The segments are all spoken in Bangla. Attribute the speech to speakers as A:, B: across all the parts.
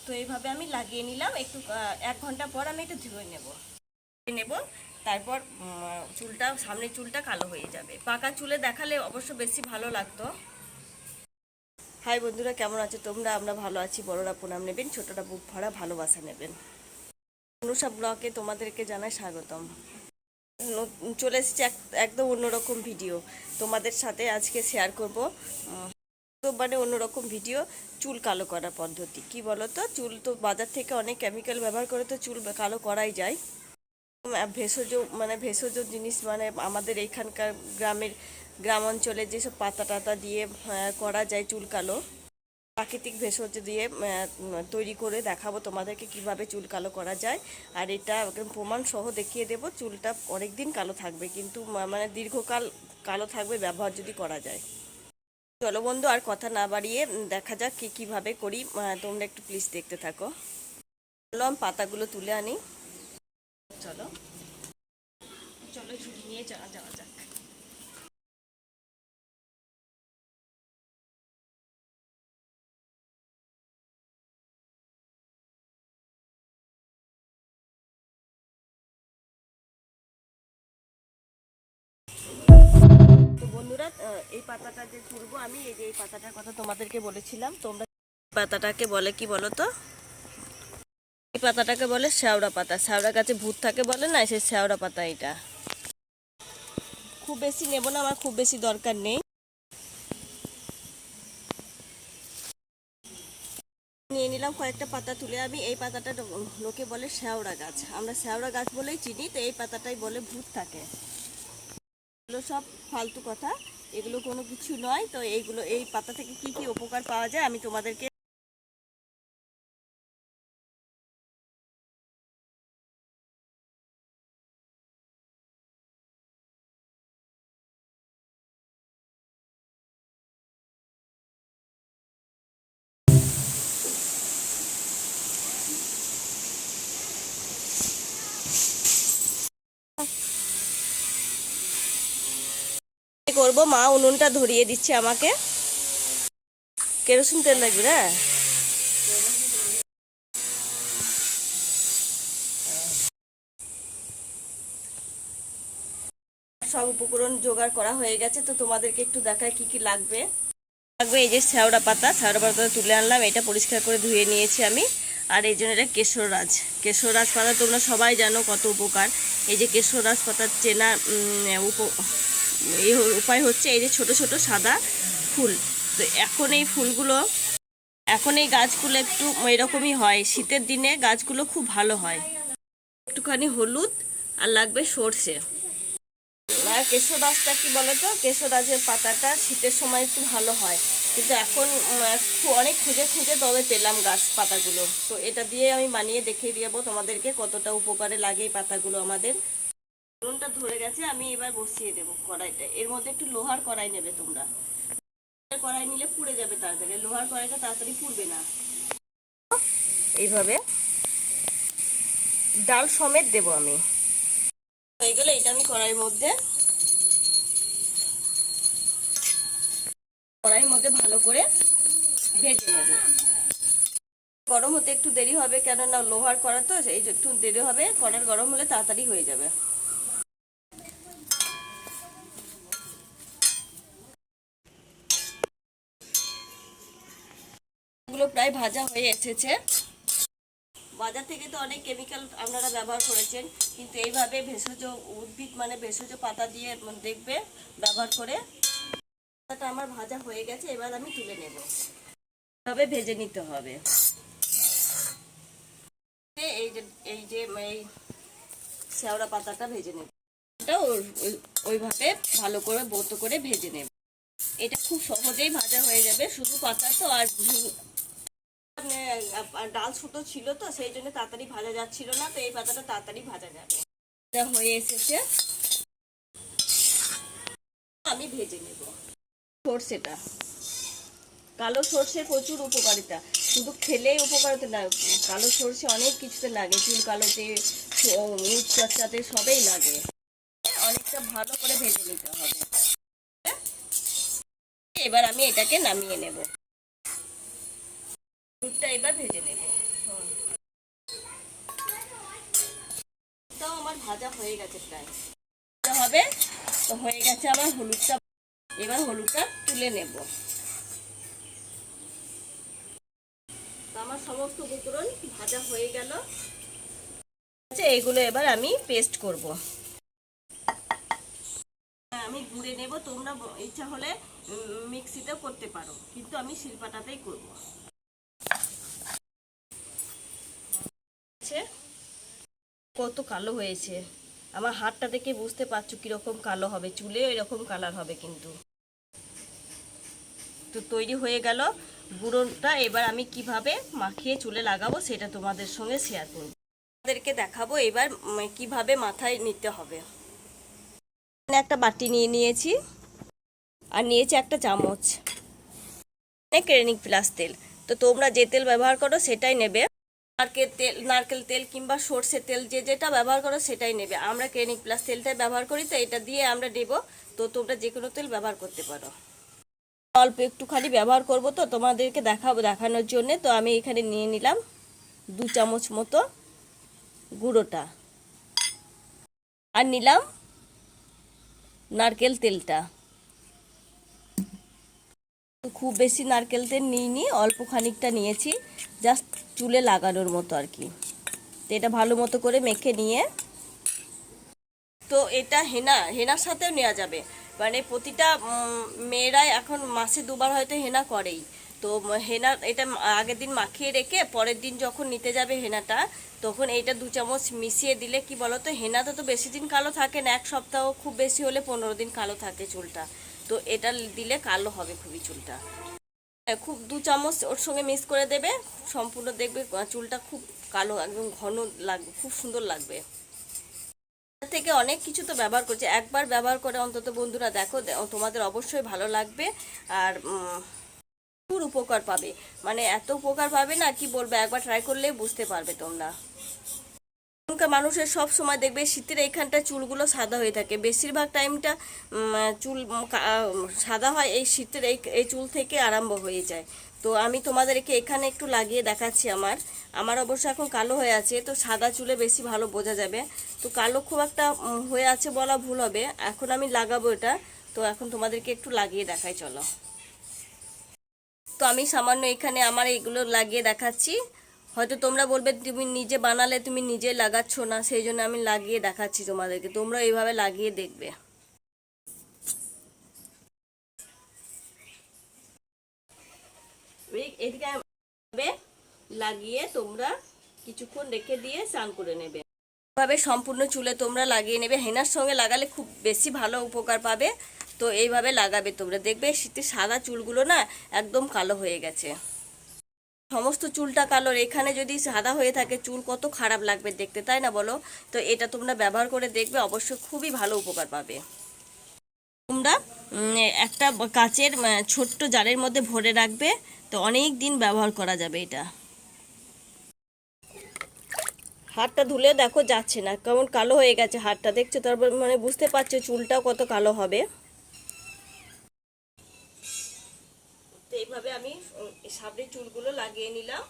A: তো এইভাবে আমি লাগিয়ে নিলাম। একটু 1 ঘন্টা পর আমি এটা ধুয়ে নেব। তারপর চুলটা, সামনের চুলটা কালো হয়ে যাবে। পাকা চুলে দেখালে অবশ্য বেশি ভালো লাগতো। হাই বন্ধুরা, কেমন আছো তোমরা? আমরা ভালো আছি। বড়রা প্রণাম নেবেন, ছোটরা বুক ভরা ভালোবাসা নেবেন। অনুষা ব্লগে তোমাদেরকে জানাই স্বাগতম। চলে এসেছি একদম অন্যরকম ভিডিও তোমাদের সাথে আজকে শেয়ার করব। মানে অন্যরকম ভিডিও, চুল কালো করার পদ্ধতি। কি বলো তো, চুল তো বাজার থেকে অনেক কেমিক্যাল ব্যবহার করে তো চুল কালো করাই যায়। ভেষজ জিনিস, মানে আমাদের এইখানকার গ্রাম অঞ্চলে যেসব পাতা টাতা দিয়ে করা যায় চুল কালো, প্রাকৃতিক ভেষজ দিয়ে তৈরি করে দেখাবো তোমাদেরকে কিভাবে চুল কালো করা যায়। আর এটা একদম প্রমাণ সহ দেখিয়ে দেবো। চুলটা অনেক দিন কালো থাকবে, কিন্তু মানে দীর্ঘকাল কালো থাকবে ব্যবহার যদি করা যায়। চলো বন্ধু, আর কথা না বাড়িয়ে দেখা যাক কিভাবে করি। তোমরা একটু প্লিজ দেখতে থাকো। চলো আমি পাতাগুলো তুলে আনি। চলো চলো ঝুড়ি নিয়ে যাওয়া যাক। তো বন্ধুরা, এই পাতাটা যে তুলবো আমি, এই পাতাটার কথা তোমাদেরকে বলেছিলাম। তোমরা পাতাটাকে বলে কি বলো তো? এই পাতাটাকে বলে শ্যাওড়া পাতা। শ্যাওড়া গাছে ভূত থাকে বলে না, সেই শ্যাওড়া পাতা এটা। খুব বেশি নেব না, আমার খুব বেশি দরকার নেই। নিয়ে নিলাম কয়েকটা পাতা তুলে আমি। এই পাতাটা লোকে বলে শ্যাওড়া গাছ, আমরা শ্যাওড়া গাছ বলেই চিনি। তো এই পাতাটাই বলে ভূত থাকে। এগুলো সব ফালতু কথা, এগুলো কোনো কিছু নয়। তো এই পাতা থেকে কি কি উপকার পাওয়া যায় আমি তোমাদেরকে করবো। মা উনুনটা ধরিয়ে দিচ্ছে আমাকে। কেরোসিন তেল লাগবে না? সব উপকরণ জোগাড় করা হয়ে গেছে। তো তোমাদেরকে একটু দেখায় কি কি লাগবে। এই যে শ্যাওড়া পাতা তুলে আনলাম। এটা পরিষ্কার করে ধুয়ে নিয়েছি আমি। আর এই জন্য এটা কেশররাজ পাতা তোমরা সবাই জানো কত উপকার। এই যে কেশররাজ পাতার চেনা এই উপায় হচ্ছে, এই যে ছোট ছোট সাদা ফুল। তো এখন এই গাছগুলো একটু এরকমই হয়। শীতের দিনে গাছগুলো খুব ভালো হয়। একটুখানি হলুদ আর লাগবে সর্ষে। আর কেশরগাছটা কি বলতো, কেশরগাছের পাতাটা শীতের সময় একটু ভালো হয়, কিন্তু এখন অনেক খুঁজে খুঁজে তবে পেলাম গাছ পাতাগুলো। তো এটা দিয়ে আমি বানিয়ে দেখিয়ে দেবো তোমাদেরকে কতটা উপকারে লাগে এই পাতাগুলো আমাদের। উনুনটা ধরে গেছে, আমি এবার বসিয়ে দেবো কড়াইটা। এর মধ্যে একটু লোহার কড়াই নেবে তোমরা। কড়াই নিলে পুড়ে যাবে তাড়াতাড়ি, লোহার কড়াইটা তাড়াতাড়ি পুড়বে না। এইভাবে ডাল সমেত দেবো আমি। হয়ে গেলে এটা আমি কড়াইয়ের মধ্যে ভালো করে ভেজে নেব। গরম হতে একটু দেরি হবে, কেননা লোহার কড়া তো, এই যে একটু দেরি হবে। কড়াই গরম হলে তাড়াতাড়ি হয়ে যাবে। এগুলো প্রায় ভাজা হয়ে এসেছে। বাজার থেকে তো অনেক কেমিক্যাল আপনারা ব্যবহার করেছেন, কিন্তু এইভাবে ভেষজ উদ্ভিদ, মানে ভেষজ পাতা দিয়ে দেখবে ব্যবহার করে। পাতাটা আমার ভাজা হয়ে গেছে, এবার আমি তুলে নেব। তবে ভেজে নিতে হবে। এই যে এই যে এই শ্যাওড়া পাতাটা ভেজে নেব। এটা ওইভাবে ভালো করে বৌতো করে ভেজে নেব। এটা খুব সহজেই ভাজা হয়ে যাবে। শুধু পাতা তো, আর ডাল ছোট ছিল তো সেই জন্য তাড়াতাড়ি ভাজা যাচ্ছিল না। তো এই পাতাটা তাড়াতাড়ি ভাজা যাবে। এটা হয়ে এসেছে, আমি ভেজে নেব। সর্ষেটা, কালো সর্ষের প্রচুর উপকারিতা। শুধু খেলেই উপকারিতা না, কালো সর্ষে অনেক কিছুতে লাগে। চুল কালোতে, চর্চাতে সবেই লাগে। অনেকটা ভালো করে ভেজে নিতে হবে। এবার আমি এটাকে নামিয়ে নেব। দুধটা এবার ভেজে নেব। তাও আমার ভাজা হয়ে গেছে প্রায় হবে। তো হয়ে গেছে আমার হলুদটা, এবার হলুদটা তুলে নেব। তো আমার সমস্ত উপকরণ ভাজা হয়ে গেল। আচ্ছা, এগুলো এবার আমি পেস্ট করব। আমি গুঁড়ে নেব, তোমরা ইচ্ছা হলে মিক্সিতেও করতে পারো, কিন্তু আমি শিলপাটাতেই করব। কত কালো হয়েছে, আমার হাতটা দেখে বুঝতে পারছো কিরকম কালো হবে, চুলে এরকম কালার হবে কিন্তু। তো তৈরি হয়ে গেল গুঁড়োটা। এবার আমি কিভাবে মাখিয়ে চুলে লাগাবো সেটা তোমাদের সঙ্গে শেয়ার করব, তোমাদেরকে দেখাবো এবার কিভাবে মাথায় নিতে হবে। একটা বাটি নিয়ে নিয়েছি, আর নিয়েছি একটা চামচ ক্লিনিক প্লাস তেল। তো তোমরা যে তেল ব্যবহার করো সেটাই নেবে, নারকেল তেল কিংবা সর্ষের তেল যে যেটা ব্যবহার করো সেটাই নেবে। আমরা ক্লিনিক প্লাস তেলটাই ব্যবহার করি, তো এটা দিয়ে আমরা নেব। তো তোমরা যে কোনো তেল ব্যবহার করতে পারো। অল্প একটুখানি ব্যবহার করব তো তোমাদেরকে দেখানোর জন্যে। তো আমি এখানে নিয়ে নিলাম 2 চামচ মতো গুঁড়োটা, আর নিলাম নারকেল তেলটা। খুব বেশি নারকেল তেল নিইনি, অল্প খানিকটা নিয়েছি, জাস্ট চুলে লাগানোর মতো আর কি। তো এটা ভালো মতো করে মেখে নিয়ে, তো এটা হেনার সাথেও নেওয়া যাবে। মানে প্রতিটা মেয়েরাই এখন মাসে 2বার হয়তো হেনা করেই। তো হেনা এটা আগের দিন মাখিয়ে রেখে পরের দিন যখন নিতে যাবে হেনাটা, তখন এইটা 2 চামচ মিশিয়ে দিলে কি বলতো, হেনাটা তো বেশি দিন কালো থাকে না, 1 সপ্তাহ খুব বেশি হলে 15 দিন কালো থাকে চুলটা। তো এটা দিলে কালো হবে খুবই চুলটা। খুব 2 চামচ ওর সঙ্গে মিক্স করে দেবে, সম্পূর্ণ দেখবে চুলটা খুব কালো, একদম ঘন লাগবে, খুব সুন্দর লাগবে। থেকে অনেক কিছু তো ব্যবহার করছে, একবার ব্যবহার করে অন্তত বন্ধুরা দেখো, তোমাদের অবশ্যই ভালো লাগবে। আর প্রচুর উপকার পাবে, মানে এত উপকার পাবে না কি বলবে, একবার ট্রাই করলেই বুঝতে পারবে তোমরা। এখনকার মানুষের সব সময় দেখবে শীতের এইখানটা চুলগুলো সাদা হয়ে থাকে, বেশিরভাগ টাইমটা চুল সাদা হয় এই শীতের এই চুল থেকে আরম্ভ হয়ে যায়। তো আমি তোমাদেরকে এখানে একটু লাগিয়ে দেখাচ্ছি। আমার অবশ্য এখন কালো হয়ে আছে, তো সাদা চুলে বেশি ভালো বোঝা যাবে। তো কালো খুব একটা হয়ে আছে বলা ভুল হবে। এখন আমি লাগাবো এটা, তো এখন তোমাদেরকে একটু লাগিয়ে দেখাই চলো। তো আমি সামান্য এখানে আমার এগুলো লাগিয়ে দেখাচ্ছি। হয়তো তোমরা বলবে তুমি নিজে বানালে তুমি নিজে লাগাচ্ছ না, সেই জন্য আমি লাগিয়ে দেখাচ্ছি তোমাদেরকে, তোমরা এইভাবে লাগিয়ে দেখবে। এদিকে লাগিয়ে তোমরা কিছুক্ষণ রেখে দিয়ে স্নান করে নেবে। এভাবে সম্পূর্ণ চুলে তোমরা লাগিয়ে নেবে, হেনার সঙ্গে লাগালে খুব বেশি ভালো উপকার পাবে। তো এইভাবে লাগাবে, তোমরা দেখবে শীতের সাদা চুলগুলো না একদম কালো হয়ে গেছে। সমস্ত চুলটা কালো, এখানে যদি সাদা হয়ে থাকে চুল কত খারাপ লাগবে দেখতে, তাই না বলো? তো এটা তোমরা ব্যবহার করে দেখবে, অবশ্যই খুবই ভালো উপকার পাবে। তোমরা একটা কাচের ছোট্ট জারের মধ্যে ভরে রাখবে, তো অনেক দিন ব্যবহার করা যাবে এটা। হাতটা ধুলে দেখো যাচ্ছে না, কেমন কালো হয়ে গেছে হাতটা, দেখছো? তারপর মানে বুঝতে পারছো চুলটাও কত কালো হবে। তো এইভাবে আমি সামনের চুলগুলো লাগিয়ে নিলাম।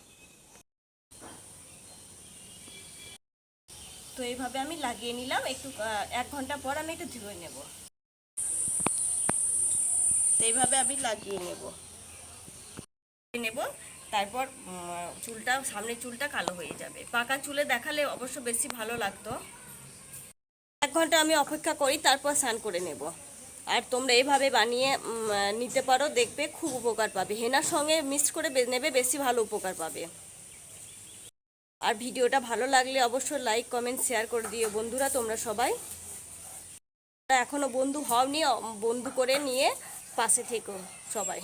A: তো এইভাবে আমি লাগিয়ে নিলাম, একটু 1 ঘন্টা পর আমি একটু ধুয়ে নেব। তো এইভাবে আমি লাগিয়ে নেব। তারপর সামনের চুলটা কালো হয়ে যাবে। পাকা চুলে দেখালে অবশ্য বেশি ভালো লাগতো। 1 ঘন্টা আমি অপেক্ষা করি, তারপর স্নান করে নেব। আর তোমরা এইভাবে বানিয়ে নিতে পারো, দেখবে খুব উপকার পাবে। হেনার সঙ্গে মিক্স করে নেবে, বেশি ভালো উপকার পাবে। আর ভিডিওটা ভালো লাগলে অবশ্যই লাইক কমেন্ট শেয়ার করে দিও বন্ধুরা, তোমরা সবাই। এখনো বন্ধু হওনি, বন্ধু করে নিয়ে পাশে থেকো সবাই।